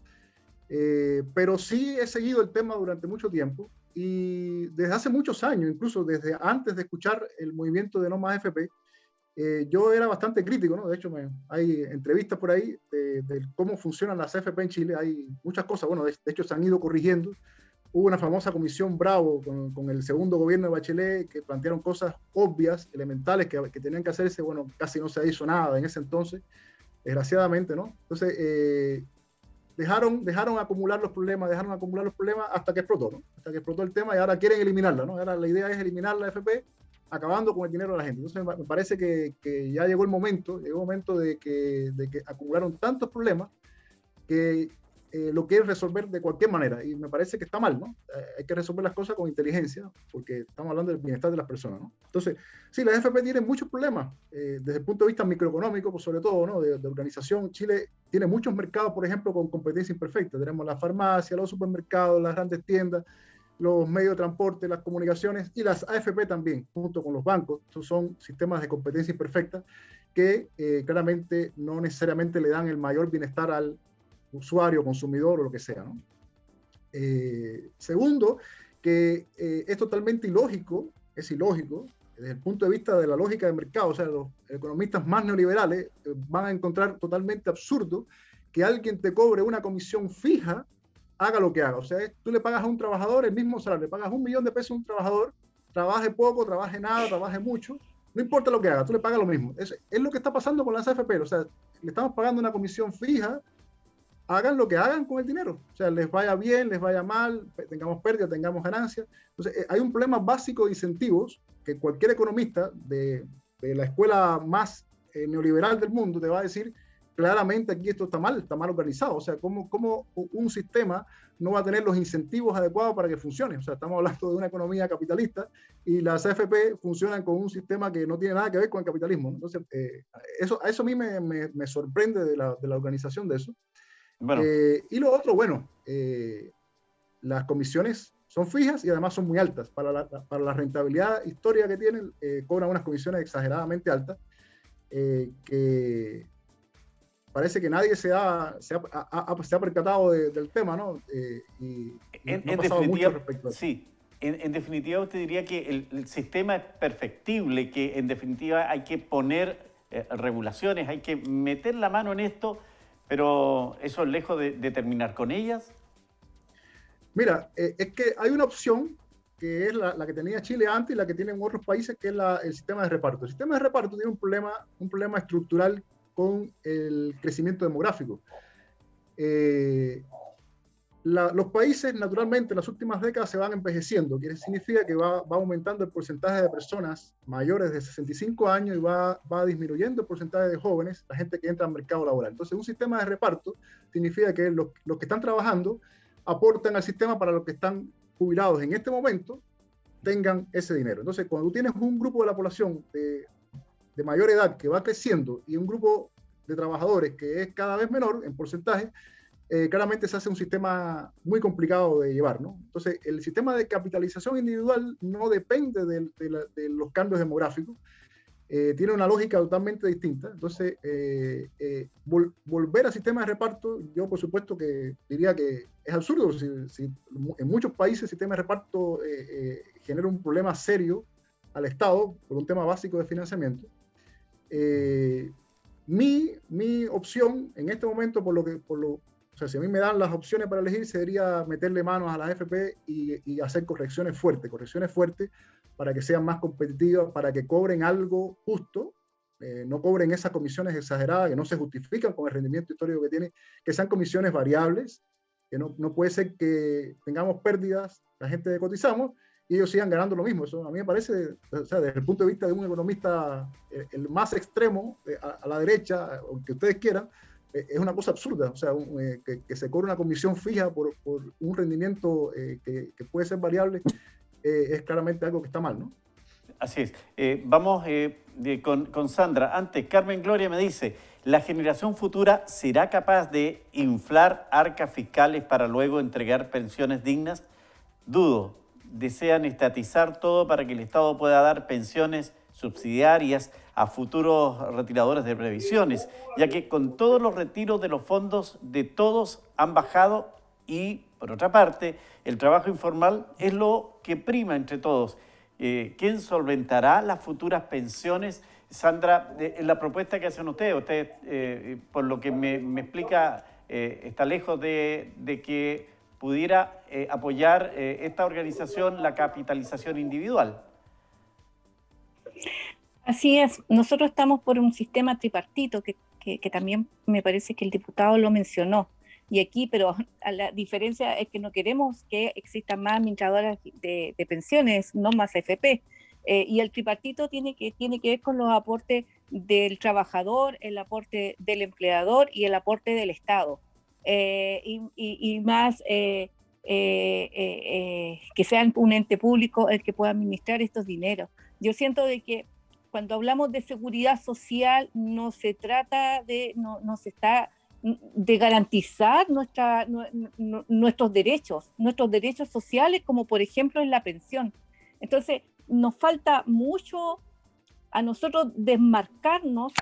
pero sí he seguido el tema durante mucho tiempo y desde hace muchos años, incluso desde antes de escuchar el movimiento de No Más AFP, yo era bastante crítico, ¿no? De hecho, hay entrevistas por ahí de cómo funcionan las AFP en Chile, hay muchas cosas, bueno, de hecho se han ido corrigiendo. Hubo una famosa comisión Bravo con el segundo gobierno de Bachelet que plantearon cosas obvias, elementales que tenían que hacerse. Bueno, casi no se hizo nada en ese entonces, desgraciadamente, ¿no? Entonces, dejaron acumular los problemas hasta que explotó, ¿no? Hasta que explotó el tema y ahora quieren eliminarla, ¿no? Ahora la idea es eliminar la AFP acabando con el dinero de la gente. Entonces me parece que ya llegó el momento de que acumularon tantos problemas que lo quieren resolver de cualquier manera, y me parece que está mal, ¿no? Hay que resolver las cosas con inteligencia, porque estamos hablando del bienestar de las personas, ¿no? Entonces, sí, la AFP tiene muchos problemas, desde el punto de vista microeconómico, pues sobre todo, ¿no? De organización. Chile tiene muchos mercados, por ejemplo, con competencia imperfecta. Tenemos la farmacia, los supermercados, las grandes tiendas, los medios de transporte, las comunicaciones, y las AFP también, junto con los bancos. Estos son sistemas de competencia imperfecta que claramente no necesariamente le dan el mayor bienestar al usuario, consumidor o lo que sea, ¿no? Segundo, que es totalmente ilógico desde el punto de vista de la lógica de mercado. O sea, los economistas más neoliberales van a encontrar totalmente absurdo que alguien te cobre una comisión fija, haga lo que haga. O sea, tú le pagas a un trabajador el mismo salario, le pagas $1.000.000 a un trabajador, trabaje poco, trabaje nada, trabaje mucho, no importa lo que haga, tú le pagas lo mismo. Es lo que está pasando con las AFP. O sea, le estamos pagando una comisión fija, hagan lo que hagan con el dinero. O sea, les vaya bien, les vaya mal, tengamos pérdida, tengamos ganancias. Entonces, hay un problema básico de incentivos que cualquier economista de la escuela más neoliberal del mundo te va a decir claramente: aquí esto está mal organizado. O sea, ¿cómo un sistema no va a tener los incentivos adecuados para que funcione? O sea, estamos hablando de una economía capitalista y las AFP funcionan con un sistema que no tiene nada que ver con el capitalismo, ¿no? Entonces, eso a mí me sorprende de la organización de eso. Bueno. Y lo otro, bueno, las comisiones son fijas y además son muy altas. Para la rentabilidad histórica que tienen, cobran unas comisiones exageradamente altas, que parece que nadie se ha percatado del tema, ¿no? Y no ha pasado mucho respecto a eso. Sí, en definitiva usted diría que el sistema es perfectible, que en definitiva hay que poner regulaciones, hay que meter la mano en esto, pero eso es lejos de terminar con ellas. Mira, es que hay una opción que es la que tenía Chile antes y la que tienen otros países, que es el sistema de reparto. El sistema de reparto tiene un problema estructural con el crecimiento demográfico. Los países, naturalmente, en las últimas décadas se van envejeciendo, que significa que va aumentando el porcentaje de personas mayores de 65 años y va disminuyendo el porcentaje de jóvenes, la gente que entra al mercado laboral. Entonces, un sistema de reparto significa que los que están trabajando aportan al sistema para los que están jubilados en este momento tengan ese dinero. Entonces, cuando tú tienes un grupo de la población de mayor edad que va creciendo y un grupo de trabajadores que es cada vez menor en porcentaje, claramente se hace un sistema muy complicado de llevar, ¿no? Entonces, el sistema de capitalización individual no depende de los cambios demográficos, tiene una lógica totalmente distinta. Entonces, volver al sistema de reparto, yo por supuesto que diría que es absurdo. Si en muchos países el sistema de reparto genera un problema serio al Estado por un tema básico de financiamiento. Mi opción en este momento, por O sea, si a mí me dan las opciones para elegir, sería meterle manos a las AFP y hacer correcciones fuertes para que sean más competitivas, para que cobren algo justo, no cobren esas comisiones exageradas que no se justifican con el rendimiento histórico que tienen, que sean comisiones variables, que no puede ser que tengamos pérdidas, la gente cotizamos, y ellos sigan ganando lo mismo. Eso a mí me parece, o sea, desde el punto de vista de un economista el más extremo, a la derecha, o que ustedes quieran, es una cosa absurda. O sea, que se cobre una comisión fija por un rendimiento que puede ser variable, es claramente algo que está mal, ¿no? Así es. Vamos con Sandra. Antes, Carmen Gloria me dice, ¿la generación futura será capaz de inflar arcas fiscales para luego entregar pensiones dignas? Dudo. Desean estatizar todo para que el Estado pueda dar pensiones subsidiarias a futuros retiradores de previsiones, ya que con todos los retiros de los fondos de todos han bajado y, por otra parte, el trabajo informal es lo que prima entre todos. ¿Quién solventará las futuras pensiones? Sandra, en la propuesta que hacen ustedes, por lo que me explica, está lejos de que pudiera apoyar esta organización la capitalización individual. Así es, nosotros estamos por un sistema tripartito que también me parece que el diputado lo mencionó. Y aquí, pero la diferencia es que no queremos que existan más administradoras de pensiones, no más AFP. Y el tripartito tiene que ver con los aportes del trabajador, el aporte del empleador y el aporte del Estado. Y más que sean un ente público el que pueda administrar estos dineros. Yo siento de que cuando hablamos de seguridad social no se trata de, no se está de garantizar nuestros derechos sociales, como por ejemplo en la pensión. Entonces, nos falta mucho a nosotros desmarcarnos,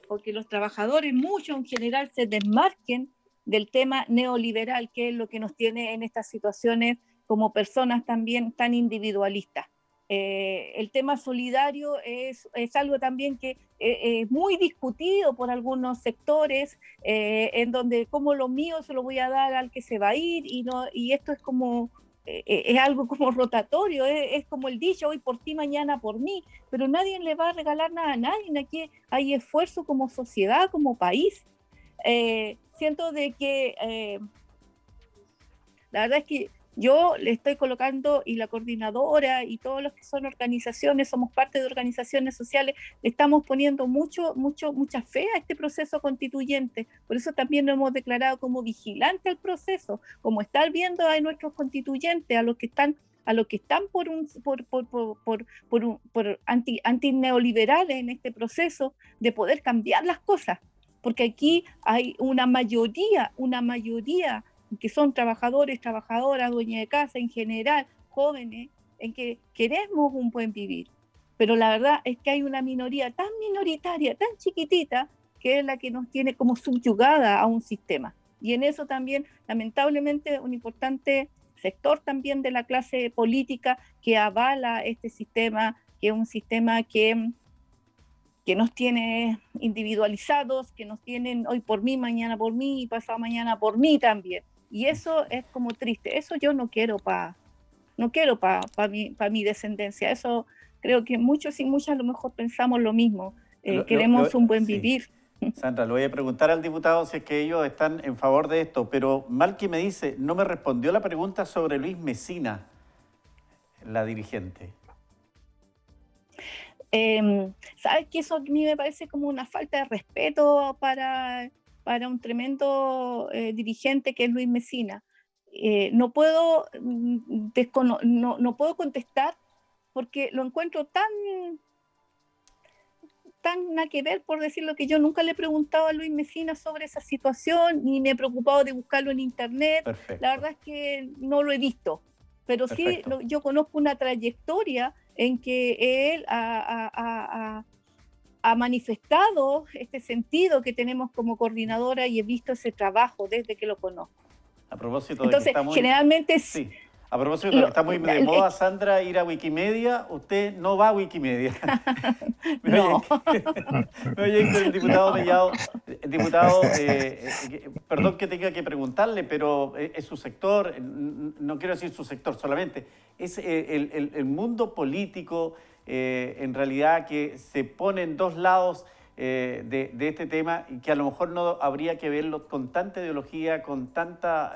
porque los trabajadores, muchos en general, se desmarquen del tema neoliberal, que es lo que nos tiene en estas situaciones como personas también tan individualistas. El tema solidario es algo también que es muy discutido por algunos sectores, en donde como lo mío se lo voy a dar al que se va a ir, y esto es como es algo como rotatorio, es como el dicho, hoy por ti, mañana por mí, pero nadie le va a regalar nada a nadie. Aquí hay esfuerzo como sociedad, como país. Siento de que la verdad es que yo le estoy colocando, y la coordinadora y todos los que son organizaciones, somos parte de organizaciones sociales, le estamos poniendo mucha fe a este proceso constituyente. Por eso también nos hemos declarado como vigilante al proceso, como estar viendo a nuestros constituyentes, a los que están por antineoliberales en este proceso de poder cambiar las cosas, porque aquí hay una mayoría que son trabajadores, trabajadoras, dueñas de casa en general, jóvenes, en que queremos un buen vivir. Pero la verdad es que hay una minoría tan minoritaria, tan chiquitita, que es la que nos tiene como subyugada a un sistema. Y en eso también, lamentablemente, un importante sector también de la clase política que avala este sistema, que es un sistema que nos tiene individualizados, que nos tienen hoy por mí, mañana por mí y pasado mañana por mí también. Y eso es como triste. Eso yo no quiero para mi descendencia. Eso creo que muchos y muchas a lo mejor pensamos lo mismo. Queremos un buen vivir. Sandra, le voy a preguntar al diputado si es que ellos están en favor de esto, pero Malky me dice, no me respondió la pregunta sobre Luis Mesina, la dirigente. ¿Sabes que eso a mí me parece como una falta de respeto para un tremendo dirigente que es Luis Mesina? No puedo contestar porque lo encuentro tan nada que ver, por decirlo, que yo nunca le he preguntado a Luis Mesina sobre esa situación, ni me he preocupado de buscarlo en internet. Perfecto. La verdad es que no lo he visto, pero perfecto. Sí yo conozco una trayectoria en que él ha manifestado este sentido que tenemos como coordinadora, y he visto ese trabajo desde que lo conozco. A propósito de entonces, que generalmente sí. A propósito de que está muy de moda, Sandra, ir a Wikimedia, usted no va a Wikimedia. No. Me oye con el diputado Mellado. Diputado, perdón que tenga que preguntarle, pero es su sector, no quiero decir su sector solamente, es el mundo político, en realidad, que se pone en dos lados de este tema y que a lo mejor no habría que verlo con tanta ideología, con tanta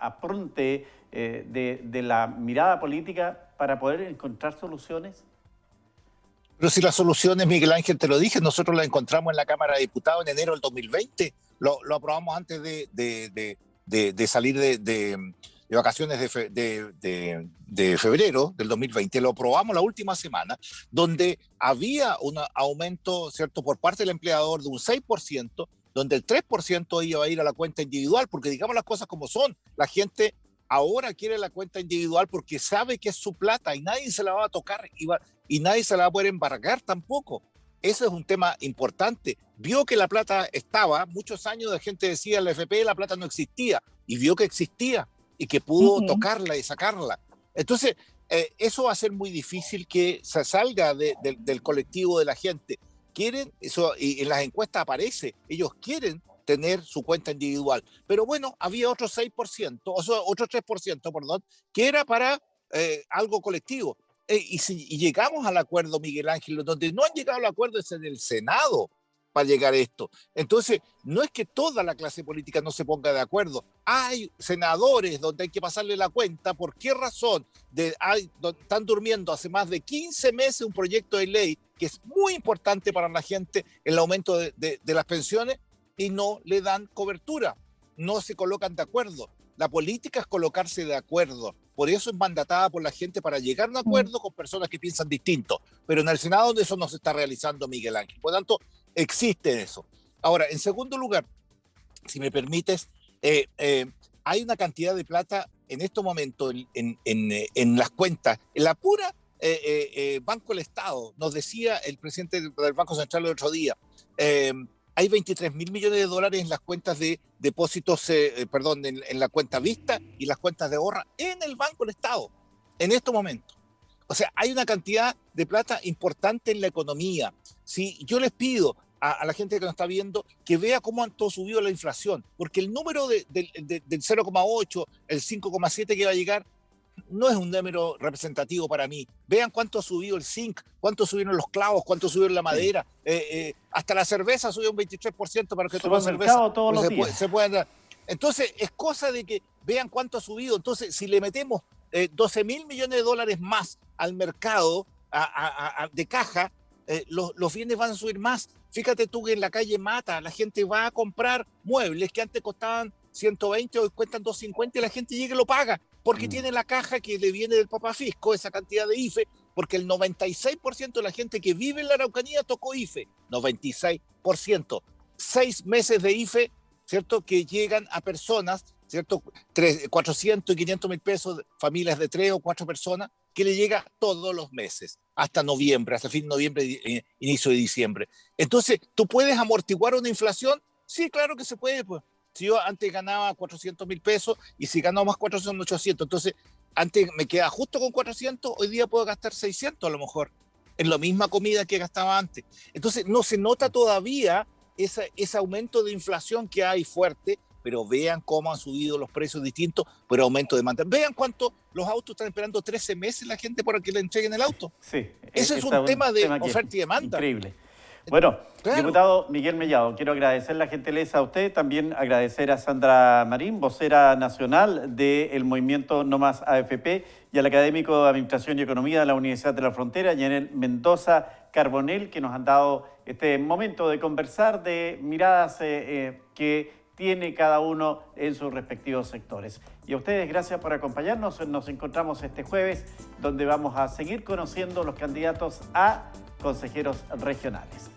apronte de la mirada política para poder encontrar soluciones? Pero si las soluciones, Miguel Ángel, te lo dije, nosotros las encontramos en la Cámara de Diputados en enero del 2020. Lo aprobamos antes de salir de vacaciones de febrero del 2020. Lo aprobamos la última semana, donde había un aumento, ¿cierto?, por parte del empleador de un 6%, donde el 3% iba a ir a la cuenta individual, porque digamos las cosas como son. La gente ahora quiere la cuenta individual porque sabe que es su plata y nadie se la va a tocar y nadie se la va a poder embargar tampoco. Ese es un tema importante. Vio que la plata estaba, muchos años de gente decía en la FP la plata no existía, y vio que existía y que pudo tocarla y sacarla. Entonces, eso va a ser muy difícil que se salga del colectivo de la gente. Quieren, eso, y en las encuestas aparece, ellos quieren tener su cuenta individual. Pero bueno, había otro 6%, otro 3%, perdón, que era para algo colectivo. Y si llegamos al acuerdo, Miguel Ángel, donde no han llegado al acuerdo es en el Senado para llegar a esto. Entonces, no es que toda la clase política no se ponga de acuerdo. Hay senadores donde hay que pasarle la cuenta. ¿Por qué razón? Están durmiendo hace más de 15 meses un proyecto de ley que es muy importante para la gente, el aumento de las pensiones, y no le dan cobertura, no se colocan de acuerdo. La política es colocarse de acuerdo, por eso es mandatada por la gente para llegar a un acuerdo con personas que piensan distinto, pero en el Senado donde eso no se está realizando, Miguel Ángel, por lo tanto existe eso. Ahora, en segundo lugar, si me permites, hay una cantidad de plata en estos momentos en las cuentas, en la pura Banco del Estado, nos decía el presidente del Banco Central el otro día, hay 23 mil millones de dólares en las cuentas de depósitos, en la cuenta vista y las cuentas de ahorro en el Banco del Estado, en estos momentos. O sea, hay una cantidad de plata importante en la economía. Si yo les pido a la gente que nos está viendo que vea cómo han todo subido la inflación, porque el número del 0,8, el 5,7 que va a llegar, no es un número representativo para mí. Vean cuánto ha subido el zinc, cuánto subieron los clavos, cuánto subieron la madera. Hasta la cerveza subió un 23% para que tomen cerveza. Todos los días. Se pueden dar. Entonces, es cosa de que vean cuánto ha subido. Entonces, si le metemos 12 mil millones de dólares más al mercado de caja, los bienes van a subir más. Fíjate tú que en la calle Mata la gente va a comprar muebles que antes costaban 120, hoy cuestan 250 y la gente llega y lo paga porque tiene la caja que le viene del Papa Fisco, esa cantidad de IFE, porque el 96% de la gente que vive en la Araucanía tocó IFE, 96%, 6 meses de IFE, ¿cierto?, que llegan a personas, ¿cierto?, 400 y 500 mil pesos, familias de 3 o 4 personas, que le llega todos los meses, hasta noviembre, hasta fin de noviembre, inicio de diciembre. Entonces, ¿tú puedes amortiguar una inflación? Sí, claro que se puede, pues. Si yo antes ganaba 400 mil pesos y si gano más 400 son 800, entonces antes me queda justo con 400, hoy día puedo gastar 600 a lo mejor, en la misma comida que gastaba antes. Entonces no se nota todavía ese aumento de inflación que hay fuerte, pero vean cómo han subido los precios distintos por aumento de demanda. Vean cuánto los autos están esperando 13 meses la gente para que le entreguen el auto. Sí, ese es un tema de oferta y demanda. Increíble. Bueno, claro. Diputado Miguel Mellado, quiero agradecer la gentileza a usted, también agradecer a Sandra Marín, vocera nacional del movimiento No Más AFP, y al académico de Administración y Economía de la Universidad de la Frontera, Yanel Mendoza Carbonell, que nos han dado este momento de conversar de miradas que tiene cada uno en sus respectivos sectores. Y a ustedes, gracias por acompañarnos. Nos encontramos este jueves, donde vamos a seguir conociendo los candidatos a consejeros regionales.